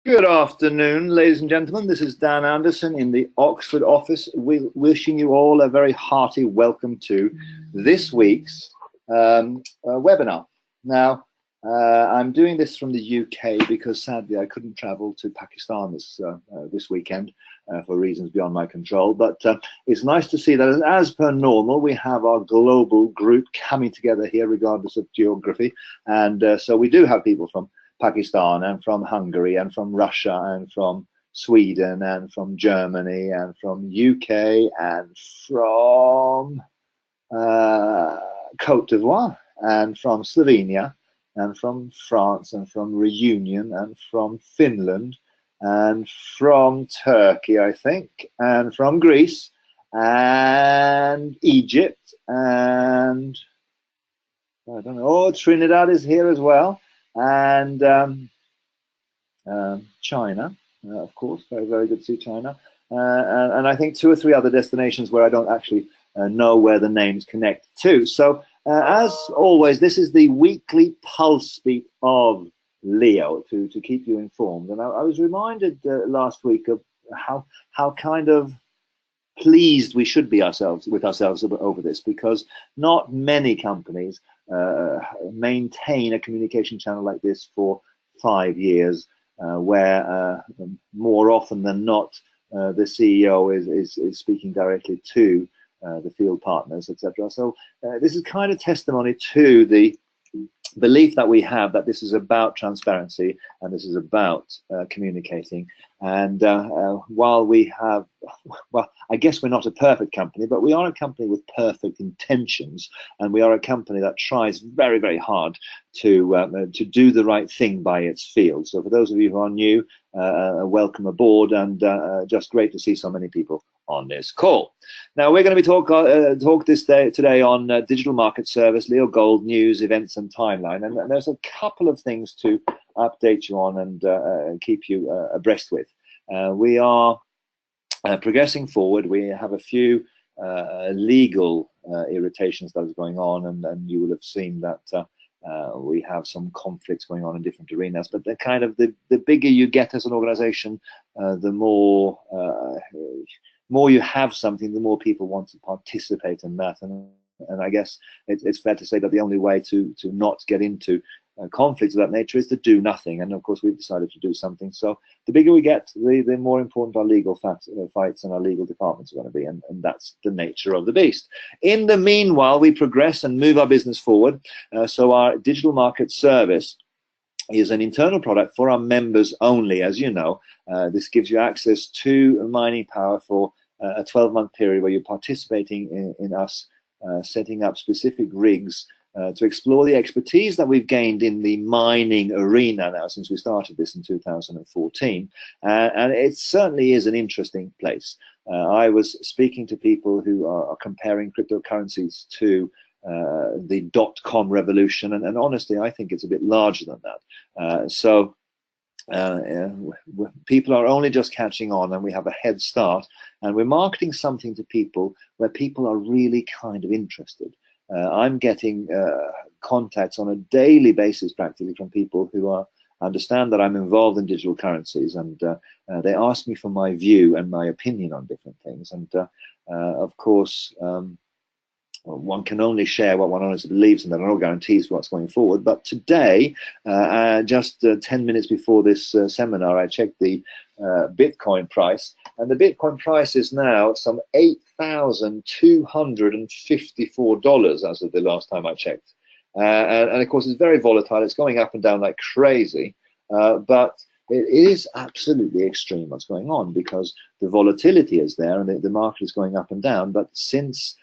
Good afternoon, ladies and gentlemen. This is Dan Andersson in the Oxford office, wishing you all a very hearty welcome to this week's webinar. Now, I'm doing this from the UK because sadly I couldn't travel to Pakistan this weekend for reasons beyond my control. But it's nice to see that as per normal, we have our global group coming together here regardless of geography. And so we do have people from Pakistan and from Hungary and from Russia and from Sweden and from Germany and from UK and from Côte d'Ivoire and from Slovenia and from France and from Reunion and from Finland and from Turkey, I think, and from Greece and Egypt and I don't know, oh, Trinidad is here as well. And China, of course, very, very good to see China. And I think 2 or 3 other destinations where I don't actually know where the names connect to. So as always, this is the weekly pulse beat of Leo to keep you informed. And I was reminded last week of how kind of pleased we should be with ourselves over this, because not many companies maintain a communication channel like this for 5 years, where more often than not the CEO is speaking directly to the field partners, etc. So this is kind of testimony to the belief that we have that this is about transparency and this is about communicating. And while we have, well, I guess we're not a perfect company, but we are a company with perfect intentions, and we are a company that tries very, very hard to do the right thing by its field. So for those of you who are new, welcome aboard, and just great to see so many people on this call. Now we're going to be talk today on digital market service, Leo Gold news, events, and timeline. And there's a couple of things to update you on and keep you abreast with. We are progressing forward. We have a few legal irritations that is going on, and you will have seen that we have some conflicts going on in different arenas. But they're kind of the bigger you get as an organization, the more you have something, the more people want to participate in that. And I guess it's fair to say that the only way to not get into conflicts of that nature is to do nothing. And of course, we've decided to do something. So the bigger we get, the more important our legal fights and our legal departments are going to be. And that's the nature of the beast. In the meanwhile, we progress and move our business forward. So our digital market service is an internal product for our members only. As you know, this gives you access to mining power for a 12-month period where you're participating in us setting up specific rigs to explore the expertise that we've gained in the mining arena now since we started this in 2014. And it certainly is an interesting place. I was speaking to people who are comparing cryptocurrencies to the dot-com revolution, and honestly, I think it's a bit larger than that. People are only just catching on, and we have a head start, and we're marketing something to people where people are really kind of interested. I'm getting contacts on a daily basis practically from people who understand that I'm involved in digital currencies, and they ask me for my view and my opinion on different things. And of course, one can only share what one honestly believes in. There are no guarantees for what's going forward. But today, just 10 minutes before this seminar, I checked the Bitcoin price, and the Bitcoin price is now some $8,254 as of the last time I checked. And of course, it's very volatile. It's going up and down like crazy, but it is absolutely extreme what's going on, because the volatility is there and the market is going up and down. But since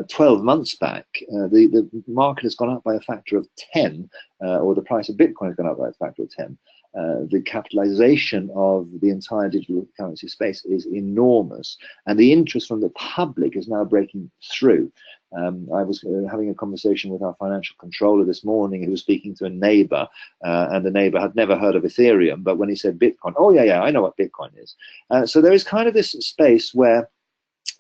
12 months back, the market has gone up by a factor of 10, or the price of Bitcoin has gone up by a factor of 10. The capitalization of the entire digital currency space is enormous, and the interest from the public is now breaking through. I was having a conversation with our financial controller this morning, who was speaking to a neighbor, and the neighbor had never heard of Ethereum, but when he said Bitcoin, oh yeah, I know what Bitcoin is. So there is kind of this space where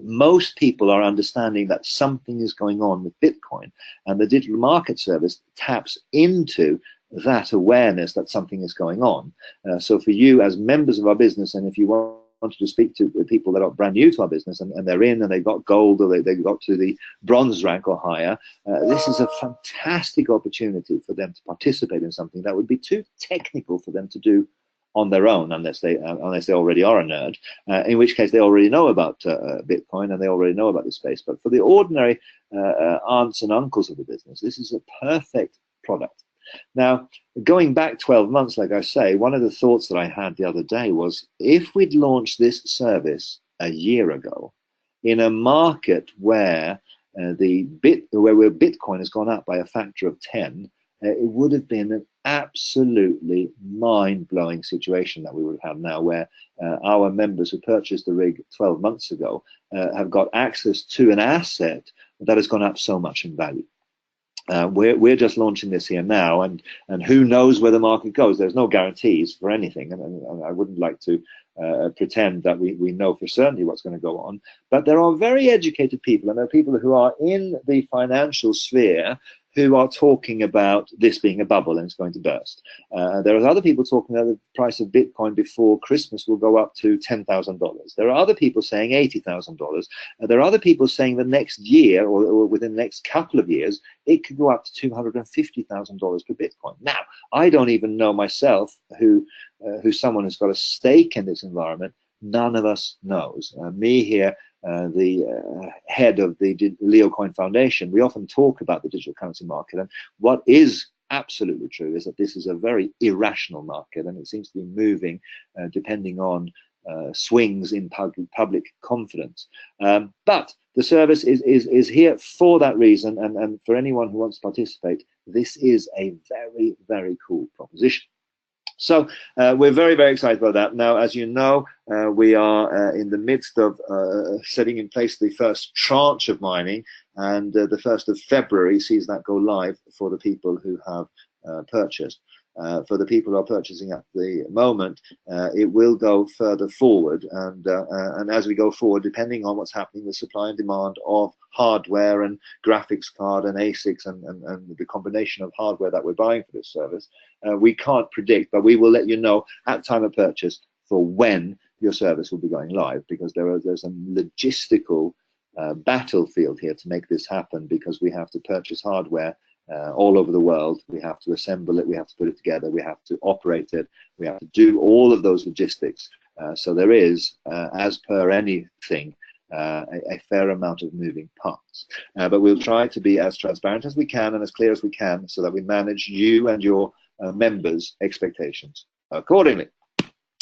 most people are understanding that something is going on with Bitcoin, and the digital market service taps into that awareness that something is going on. So for you as members of our business, and if you wanted to speak to people that are brand new to our business and they're in and they got gold or they got to the bronze rank or higher, this is a fantastic opportunity for them to participate in something that would be too technical for them to do on their own, unless they already are a nerd, in which case they already know about Bitcoin and they already know about this space. But for the ordinary aunts and uncles of the business, this is a perfect product. Now, going back 12 months, like I say, one of the thoughts that I had the other day was, if we'd launched this service a year ago in a market where Bitcoin has gone up by a factor of 10, it would have been an absolutely mind-blowing situation that we would have now, where our members who purchased the rig 12 months ago have got access to an asset that has gone up so much in value. We're just launching this here now, and who knows where the market goes. There's no guarantees for anything, and I wouldn't like to pretend that we know for certainty what's going to go on. But there are very educated people, and there are people who are in the financial sphere who are talking about this being a bubble and it's going to burst. There are other people talking about the price of Bitcoin before Christmas will go up to $10,000. There are other people saying $80,000. There are other people saying the next year or within the next couple of years, it could go up to $250,000 per Bitcoin. Now, I don't even know myself who's someone who's got a stake in this environment. None of us knows. Me here, the head of the Leo Coin Foundation, we often talk about the digital currency market, and what is absolutely true is that this is a very irrational market, and it seems to be moving depending on swings in public confidence. But the service is here for that reason, and for anyone who wants to participate, this is a very, very cool proposition. So we're very, very excited about that. Now, as you know, we are in the midst of setting in place the first tranche of mining, and the 1st of February sees that go live for the people who have purchased. For the people who are purchasing at the moment, it will go further forward, and as we go forward, depending on what's happening with supply and demand of hardware and graphics card and ASICs and the combination of hardware that we're buying for this service, we can't predict, but we will let you know at time of purchase for when your service will be going live, because there's a logistical battlefield here to make this happen, because we have to purchase hardware all over the world. We have to assemble it, we have to put it together, we have to operate it, we have to do all of those logistics. So there is, as per anything, a fair amount of moving parts. But we'll try to be as transparent as we can and as clear as we can, so that we manage you and your members' expectations accordingly.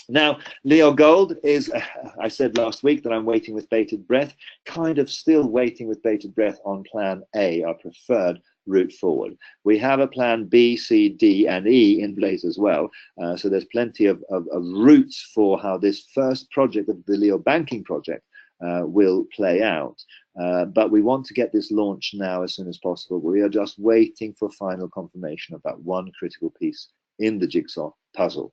Now, Leo Gold is, I said last week that I'm waiting with bated breath, kind of still waiting with bated breath on plan A, our preferred route forward. We have a plan B, C, D, and E in place as well. So there's plenty of routes for how this first project of the Leo Banking project will play out. But we want to get this launched now as soon as possible. We are just waiting for final confirmation of that one critical piece in the jigsaw puzzle.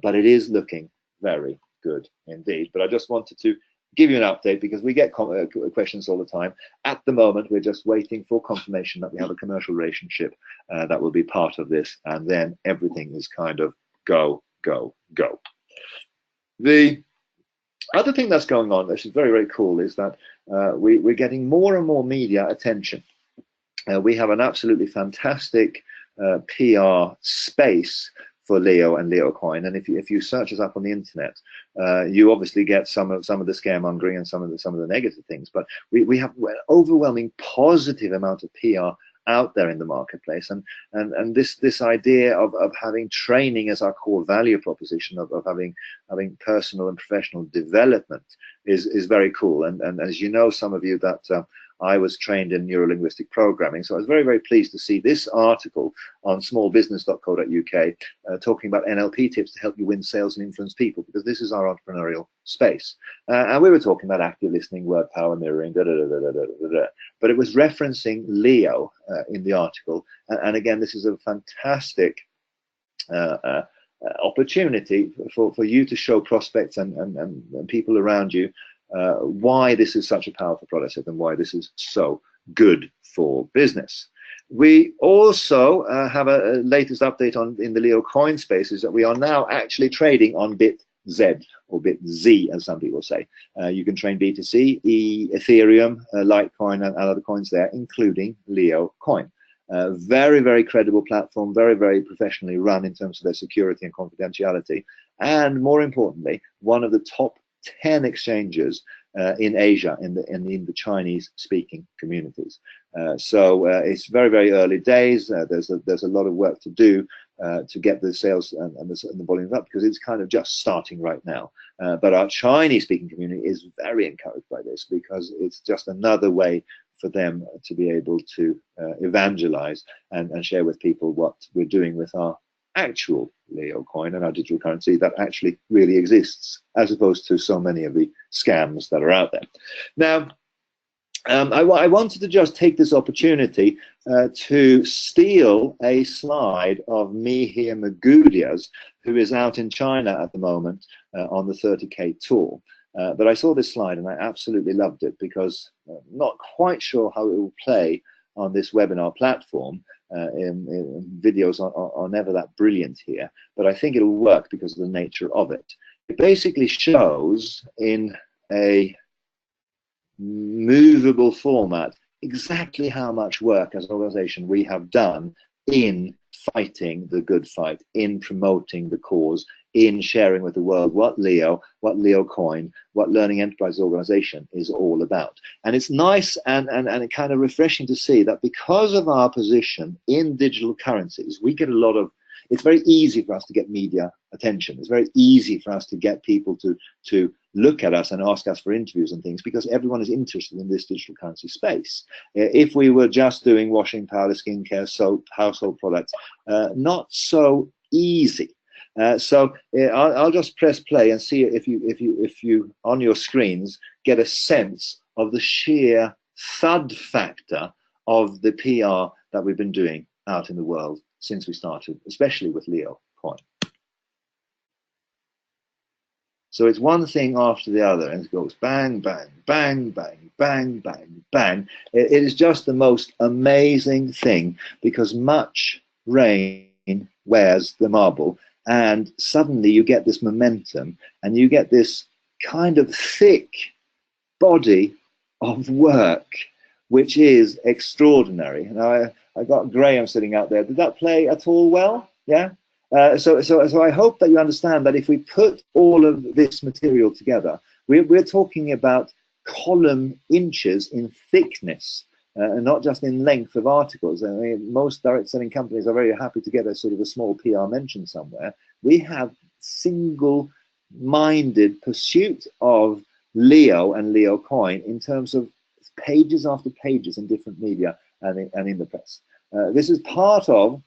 But it is looking very good indeed. But I just wanted to give you an update, because we get questions all the time. At the moment, we're just waiting for confirmation that we have a commercial relationship that will be part of this, and then everything is kind of go, go, go. The other thing that's going on, which is very, very cool, is that we're getting more and more media attention. We have an absolutely fantastic PR space for Leo and Leo Coin, and if you search us up on the internet, you obviously get some of the scaremongering and some of the negative things, but we have an overwhelming positive amount of PR out there in the marketplace, and this idea of having training as our core value proposition, of having personal and professional development is very cool. And as you know, some of you, that I was trained in neuro-linguistic programming, so I was very, very pleased to see this article on smallbusiness.co.uk talking about NLP tips to help you win sales and influence people, because this is our entrepreneurial space. And we were talking about active listening, word power, mirroring, but it was referencing Leo in the article. And again, this is a fantastic opportunity for you to show prospects and people around you why this is such a powerful product set and why this is so good for business. We also have a latest update on in the Leo coin space is that we are now actually trading on BitZ or BitZ, as some people say. You can trade BTC, Ethereum, Litecoin, and other coins there, including Leo coin. Very, very credible platform, very, very professionally run in terms of their security and confidentiality, and more importantly, one of the top 10 exchanges in Asia, in the Chinese-speaking communities. So it's very, very early days. There's a lot of work to do to get the sales and the volumes up, because it's kind of just starting right now. But our Chinese-speaking community is very encouraged by this, because it's just another way for them to be able to evangelize and share with people what we're doing with our actual Leo coin and our digital currency that actually really exists, as opposed to so many of the scams that are out there. Now, I wanted to just take this opportunity to steal a slide of Mihir Magudia's, who is out in China at the moment on the 30K tour. But I saw this slide and I absolutely loved it, because I'm not quite sure how it will play on this webinar platform. Videos are never that brilliant here, but I think it'll work because of the nature of it. It basically shows in a movable format exactly how much work as an organization we have done in fighting the good fight, in promoting the cause, in sharing with the world what Leo Coin, what Learning Enterprise Organization is all about. And it's nice and kind of refreshing to see that because of our position in digital currencies, we get a lot of, it's very easy for us to get media attention. It's very easy for us to get people to look at us and ask us for interviews and things, because everyone is interested in this digital currency space. If we were just doing washing powder, skincare, soap, household products, not so easy. So I'll just press play and see if you on your screens get a sense of the sheer thud factor of the PR that we've been doing out in the world since we started, especially with Leo coin. So it's one thing after the other, and it goes bang, bang, bang, bang, bang, bang, bang. It is just the most amazing thing, because much rain wears the marble, and suddenly you get this momentum and you get this kind of thick body of work, which is extraordinary. Now I got Graham sitting out there. Did that play at all well? Yeah. So I hope that you understand that if we put all of this material together, we're talking about column inches in thickness, and not just in length of articles. I mean, most direct selling companies are very happy to get a sort of a small PR mention somewhere. We have single-minded pursuit of Leo and Leo coin in terms of pages after pages in different media and in the press. This is part of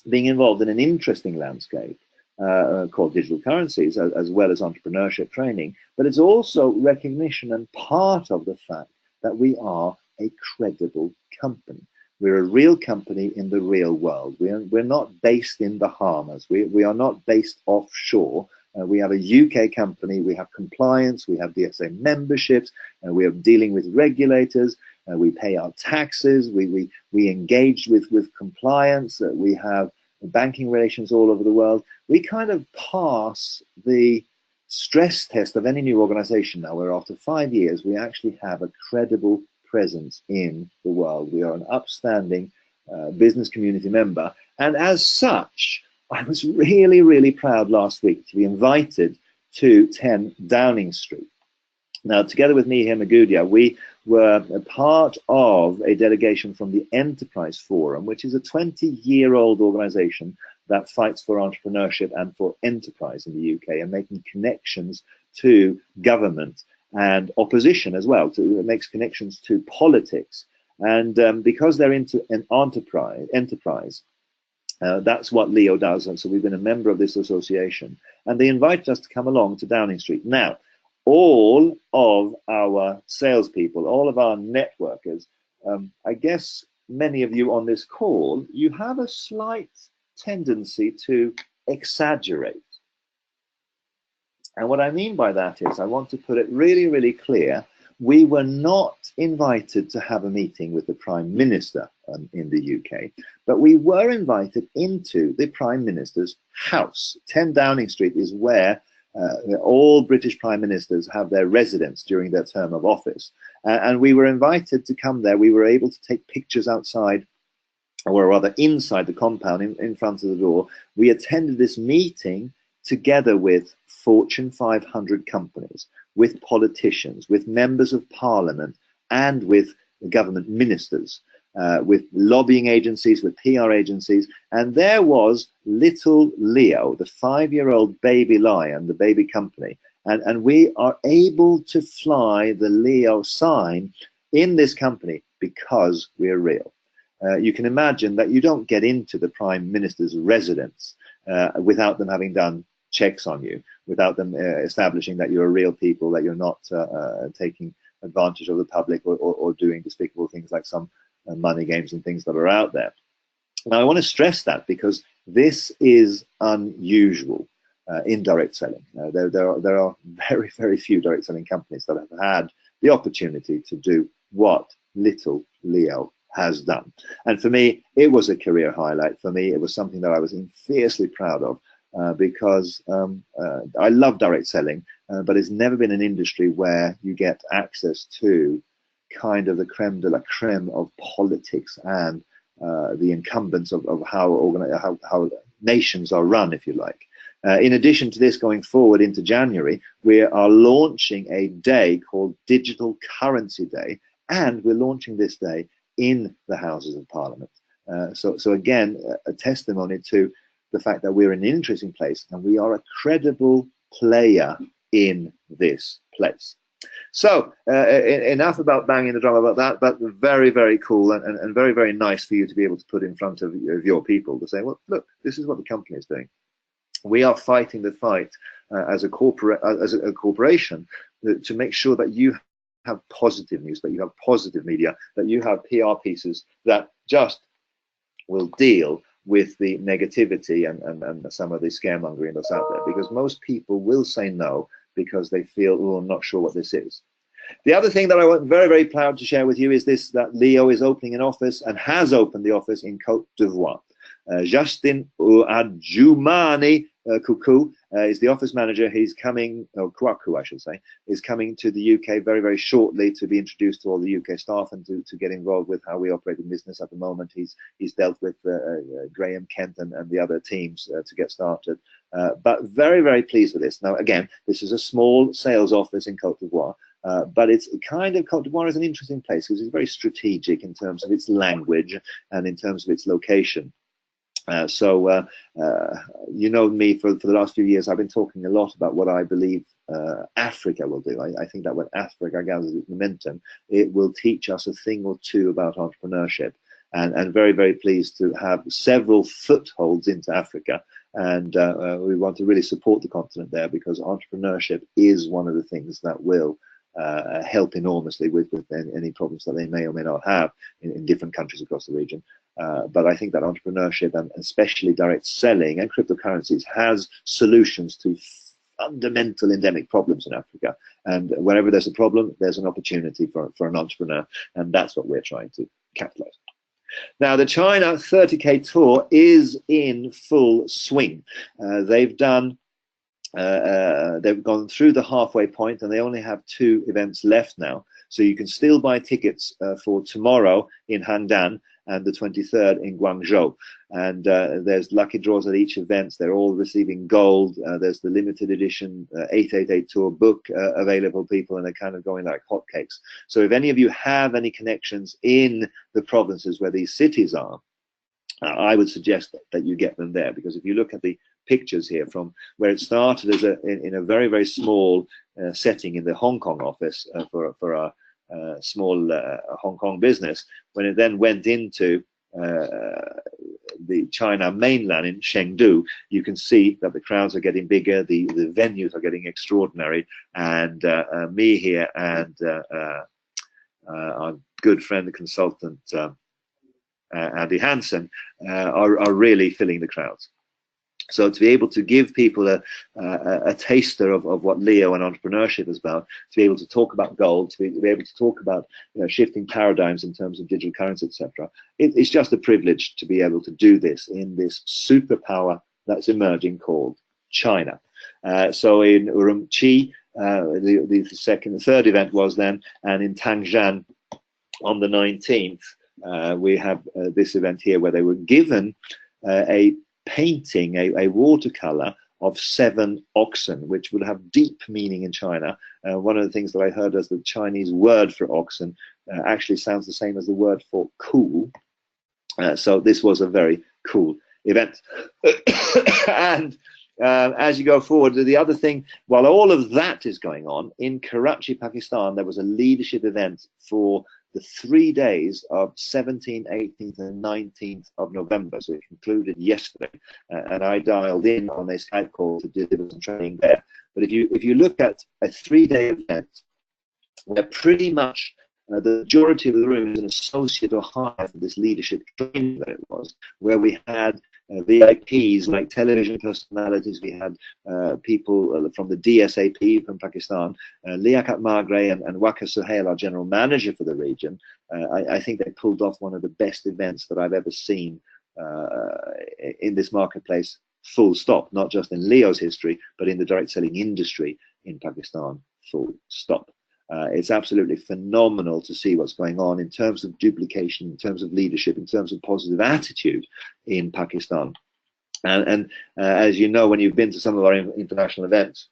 being involved in an interesting landscape called digital currencies, as well as entrepreneurship training, but it's also recognition and part of the fact that we are a credible company. We're a real company in the real world. We're not based in Bahamas. We are not based offshore. We have a UK company. We have compliance. We have DSA memberships. We are dealing with regulators. We pay our taxes. We engage with compliance. We have banking relations all over the world. We kind of pass the stress test of any new organization now, where after 5 years, we actually have a credible presence in the world. We are an upstanding business community member. And as such, I was really, really proud last week to be invited to 10 Downing Street. Now, together with Mihir Magudia, we were a part of a delegation from the Enterprise Forum, which is a 20-year-old organization that fights for entrepreneurship and for enterprise in the UK, and making connections to government and opposition as well. It makes connections to politics. And because they're into an enterprise, that's what Leo does. And so we've been a member of this association. And they invited us to come along to Downing Street. Now, all of our salespeople, all of our networkers, I guess many of you on this call, you have a slight tendency to exaggerate. And what I mean by that is, I want to put it really, really clear. we were not invited to have a meeting with the Prime Minister in the UK, but we were invited into the Prime Minister's house. 10 Downing Street is where all British Prime Ministers have their residence during their term of office. And we were invited to come there. We were able to take pictures outside, or rather inside the compound in front of the door. We attended this meeting together with Fortune 500 companies, with politicians, with members of parliament, and with government ministers, with lobbying agencies, with PR agencies. And there was little Leo, the 5-year-old baby lion, the baby company. And we are able to fly the Leo sign in this company because we're real. You can imagine that you don't get into the Prime Minister's residence without them having done checks on you, without them establishing that you're real people, that you're not taking advantage of the public or doing despicable things like some money games and things that are out there. Now, I want to stress that because this is unusual in direct selling. There are very, very few direct selling companies that have had the opportunity to do what little Leo has done. And for me, it was a career highlight. For me, it was something that I was fiercely proud of because I love direct selling, but it's never been an industry where you get access to kind of the creme de la creme of politics and the incumbents of how nations are run, if you like. In addition to this, going forward into January, we are launching a day called Digital Currency Day, and we're launching this day in the Houses of Parliament. So again, a testimony to the fact that we're in an interesting place and we are a credible player in this place. So enough about banging the drum about that, but very, very cool and very, very nice for you to be able to put in front of your people to say, well, look, this is what the company is doing. We are fighting the fight as a corporation to make sure that you have positive news, that you have positive media, that you have PR pieces that just will deal with the negativity and some of the scaremongering that's out there, because most people will say no because they feel, oh, I'm not sure what this is. The other thing that I was very, very proud to share with you is this, that Leo is opening an office and has opened the office in Côte d'Ivoire. Justin Adjoumani Koukou is the office manager. He's coming, or Kouakou I should say, is coming to the UK very, very shortly to be introduced to all the UK staff and to get involved with how we operate in business at the moment. He's dealt with Graham Kent and the other teams to get started. But very, very pleased with this. Now, again, this is a small sales office in Côte d'Ivoire. But it's kind of, Côte d'Ivoire is an interesting place because it's very strategic in terms of its language and in terms of its location. You know me, for the last few years, I've been talking a lot about what I believe Africa will do. I think that when Africa gathers its momentum, it will teach us a thing or two about entrepreneurship. And very, very pleased to have several footholds into Africa. And we want to really support the continent there because entrepreneurship is one of the things that will help enormously with any problems that they may or may not have in different countries across the region. But I think that entrepreneurship and especially direct selling and cryptocurrencies has solutions to fundamental endemic problems in Africa. And wherever there's a problem, there's an opportunity for an entrepreneur. And that's what we're trying to capitalize. Now, the China 30K tour is in full swing. They've gone through the halfway point and they only have 2 events left now. So you can still buy tickets for tomorrow in Handan and the 23rd in Guangzhou. And there's lucky draws at each event. They're all receiving gold. There's the limited edition 888 tour book available, people, and they're kind of going like hotcakes. So if any of you have any connections in the provinces where these cities are, I would suggest that you get them there, because if you look at the pictures here from where it started as in a very, very small setting in the Hong Kong office for a small Hong Kong business, when it then went into the China mainland in Chengdu, you can see that the crowds are getting bigger, the venues are getting extraordinary, and me here and our good friend, the consultant Andy Hansen, are really filling the crowds. So to be able to give people a taster of what Leo and entrepreneurship is about, to be able to talk about gold, to be able to talk about shifting paradigms in terms of digital currency, etc., it's just a privilege to be able to do this in this superpower that's emerging called China. So in Urumqi, the third event was then, and in Tangshan on the 19th, we have this event here where they were given a painting, a watercolor of 7 oxen, which would have deep meaning in China. One of the things that I heard as the Chinese word for oxen actually sounds the same as the word for cool. So this was a very cool event. And as you go forward, the other thing, while all of that is going on, in Karachi, Pakistan, there was a leadership event for the 3 days of 17th, 18th, and 19th of November. So it concluded yesterday, and I dialed in on a Skype call to deliver some training there. But if you look at a 3-day event, where pretty much the majority of the room is an associate or higher for this leadership training that it was, where we had VIPs like television personalities, we had people from the DSAP from Pakistan, Liaquat Magre and Waka Suhail, our general manager for the region. I think they pulled off one of the best events that I've ever seen in this marketplace, full stop, not just in Leo's history, but in the direct selling industry in Pakistan, full stop. It's absolutely phenomenal to see what's going on in terms of duplication, in terms of leadership, in terms of positive attitude in Pakistan. And as you know, when you've been to some of our international events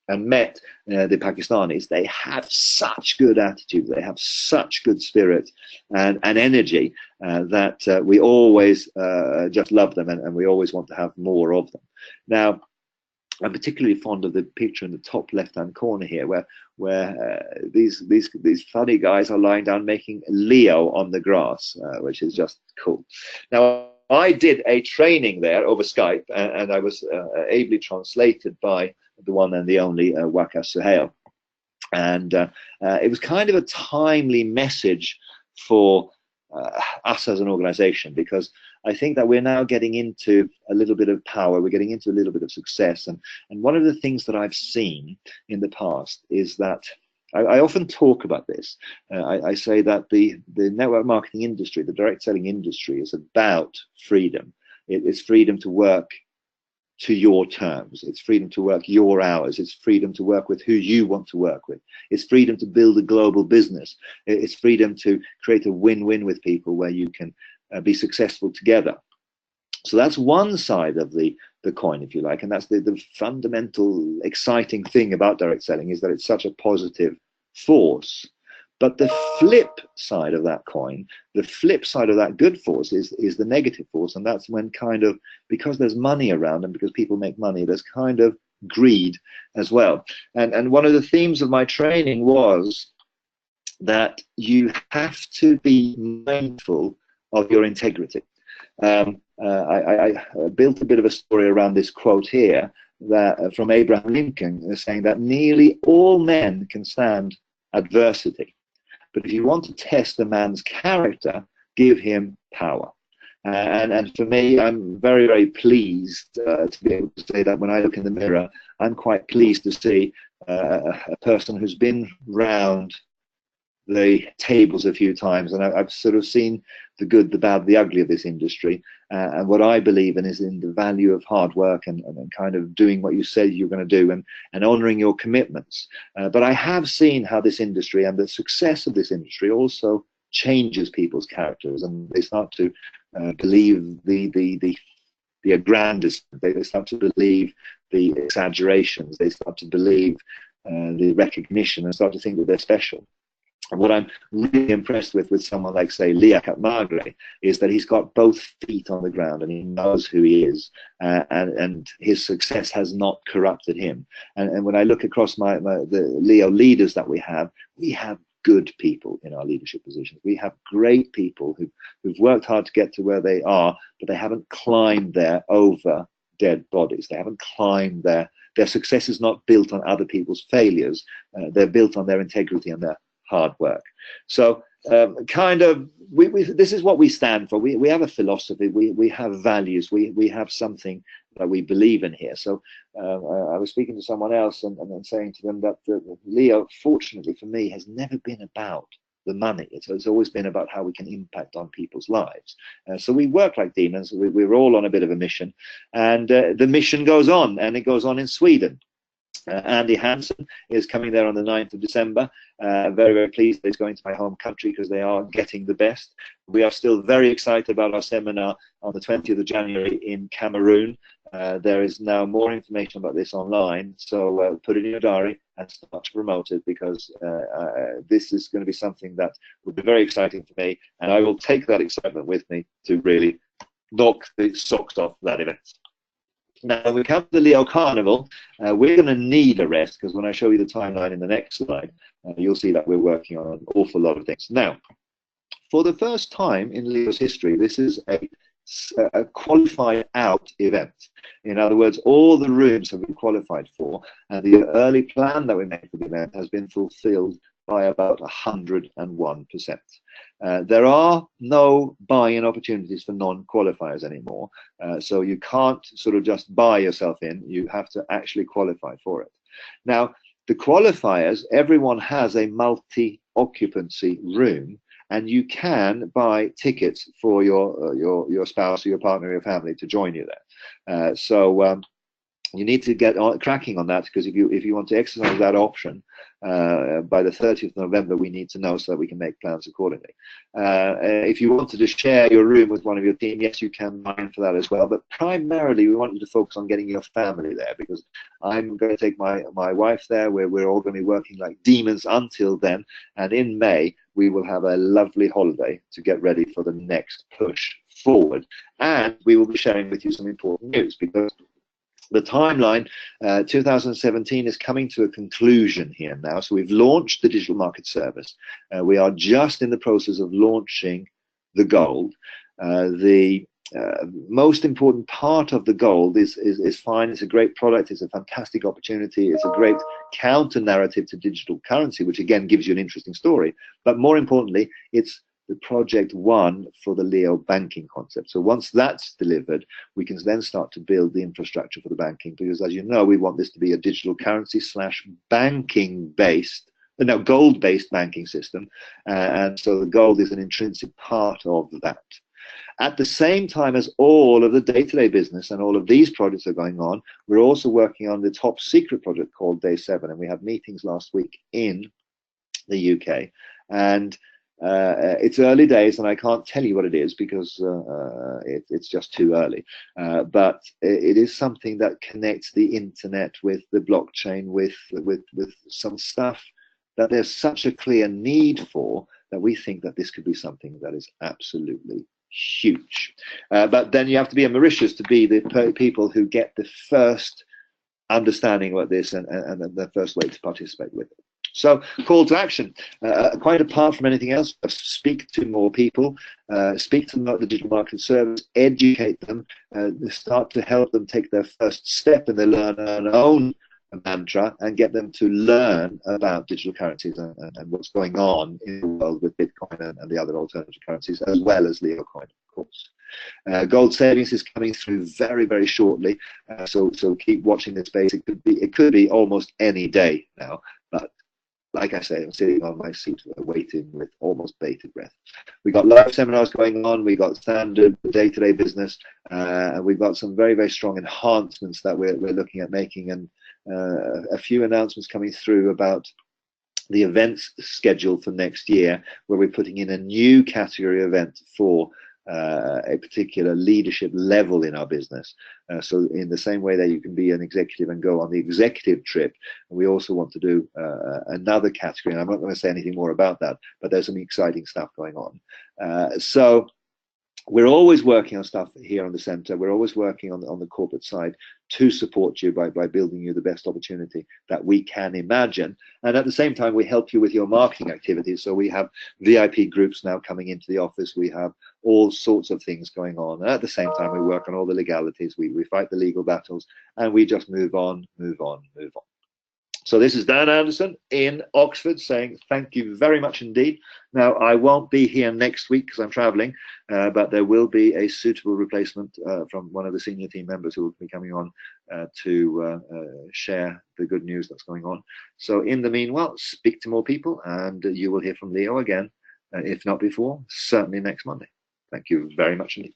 and met the Pakistanis, they have such good attitude, they have such good spirit and energy that we always just love them, and we always want to have more of them. Now, I'm particularly fond of the picture in the top left-hand corner here, where these funny guys are lying down making Leo on the grass, which is just cool. Now, I did a training there over Skype, and I was ably translated by the one and the only Waka Suhail, and it was kind of a timely message for us as an organization, because I think that we're now getting into a little bit of power, we're getting into a little bit of success, and one of the things that I've seen in the past is that I often talk about this. I say that the network marketing industry, the direct selling industry, is about freedom. It's freedom to work to your terms. It's freedom to work your hours. It's freedom to work with who you want to work with. It's freedom to build a global business. It's freedom to create a win-win with people where you can be successful together. So that's one side of the coin, if you like, and that's the fundamental exciting thing about direct selling, is that it's such a positive force. But the flip side of that coin, the flip side of that good force is the negative force, and that's when kind of, because there's money around and because people make money, there's kind of greed as well. And one of the themes of my training was that you have to be mindful of your integrity. I built a bit of a story around this quote here that from Abraham Lincoln, saying that nearly all men can stand adversity, but if you want to test a man's character, give him power. And for me, I'm very, very pleased to be able to say that when I look in the mirror, I'm quite pleased to see a person who's been round the tables a few times, and I've sort of seen the good, the bad, the ugly of this industry, and what I believe in is in the value of hard work and kind of doing what you said you're going to do, and honoring your commitments. But I have seen how this industry and the success of this industry also changes people's characters, and they start to believe the aggrandizement, they start to believe the exaggerations, they start to believe the recognition, and start to think that they're special. And what I'm really impressed with someone like, say, Liaquat Magre, is that he's got both feet on the ground and he knows who he is, and his success has not corrupted him. And when I look across the Leo leaders that we have good people in our leadership positions. We have great people who've worked hard to get to where they are, but they haven't climbed there over dead bodies. They haven't climbed there. Their success is not built on other people's failures. They're built on their integrity and their hard work. So kind of, this is what we stand for. We have a philosophy, we have values, we have something that we believe in here. So I was speaking to someone else and then saying to them that Leo, fortunately for me, has never been about the money. It's always been about how we can impact on people's lives. So we work like demons. We're all on a bit of a mission, and the mission goes on, and it goes on in Sweden. Andy Hansen is coming there on the 9th of December. Very, very pleased that he's going to my home country because they are getting the best. We are still very excited about our seminar on the 20th of January in Cameroon. There is now more information about this online, so put it in your diary and start to promote it, because this is going to be something that will be very exciting for me, and I will take that excitement with me to really knock the socks off that event. Now, when we come to the Leo Carnival, we're going to need a rest, because when I show you the timeline in the next slide, you'll see that we're working on an awful lot of things. Now, for the first time in Leo's history, this is a qualified out event. In other words, all the rooms have been qualified for, and the early plan that we made for the event has been fulfilled by about 101%. There are no buy-in opportunities for non-qualifiers anymore, so you can't sort of just buy yourself in, you have to actually qualify for it. Now, the qualifiers, everyone has a multi-occupancy room, and you can buy tickets for your spouse or your partner or your family to join you there. So you need to get cracking on that, because if you want to exercise that option by the 30th of November, we need to know so that we can make plans accordingly. If you wanted to share your room with one of your team, yes, you can buy in for that as well. But primarily, we want you to focus on getting your family there, because I'm going to take my wife there, where we're all going to be working like demons until then. And in May, we will have a lovely holiday to get ready for the next push forward. And we will be sharing with you some important news, because the timeline, 2017 is coming to a conclusion here now. So we've launched the digital market service. We are just in the process of launching the gold. The most important part of the gold is fine. It's a great product. It's a fantastic opportunity. It's a great counter narrative to digital currency, which again gives you an interesting story. But more importantly, it's the project one for the Leo banking concept. So once that's delivered, we can then start to build the infrastructure for the banking, because as you know, we want this to be a digital currency / banking based, no, gold based banking system. And so the gold is an intrinsic part of that. At the same time as all of the day-to-day business and all of these projects are going on, we're also working on the top secret project called Day 7. And we had meetings last week in the UK. And it's early days, and I can't tell you what it is, because it's just too early. But it is something that connects the internet with the blockchain, with some stuff that there's such a clear need for, that we think that this could be something that is absolutely huge. But then you have to be a Mauritius to be the people who get the first understanding about this and the first way to participate with it. So, call to action, quite apart from anything else, speak to more people, speak to them about the digital market service, educate them, start to help them take their first step in their learn and own mantra, and get them to learn about digital currencies and what's going on in the world with Bitcoin and the other alternative currencies, as well as Leo coin, of course. Gold savings is coming through very, very shortly, so keep watching this space. It could be almost any day now, but like I say, I'm sitting on my seat waiting with almost bated breath. We've got live seminars going on. We've got standard day-to-day business. And we've got some very, very strong enhancements that we're looking at making, and a few announcements coming through about the events schedule for next year, where we're putting in a new category event for a particular leadership level in our business. So in the same way that you can be an executive and go on the executive trip, we also want to do another category, and I'm not going to say anything more about that, but there's some exciting stuff going on. So we're always working on stuff here on the center. We're always working on the corporate side to support you by building you the best opportunity that we can imagine. And at the same time, we help you with your marketing activities. So we have VIP groups now coming into the office. We have all sorts of things going on. And at the same time, we work on all the legalities. We fight the legal battles, and we just move on, move on, move on. So this is Dan Andersson in Oxford saying thank you very much indeed. Now, I won't be here next week because I'm traveling, but there will be a suitable replacement from one of the senior team members who will be coming on to share the good news that's going on. So in the meanwhile, speak to more people, and you will hear from Leo again, if not before, certainly next Monday. Thank you very much indeed.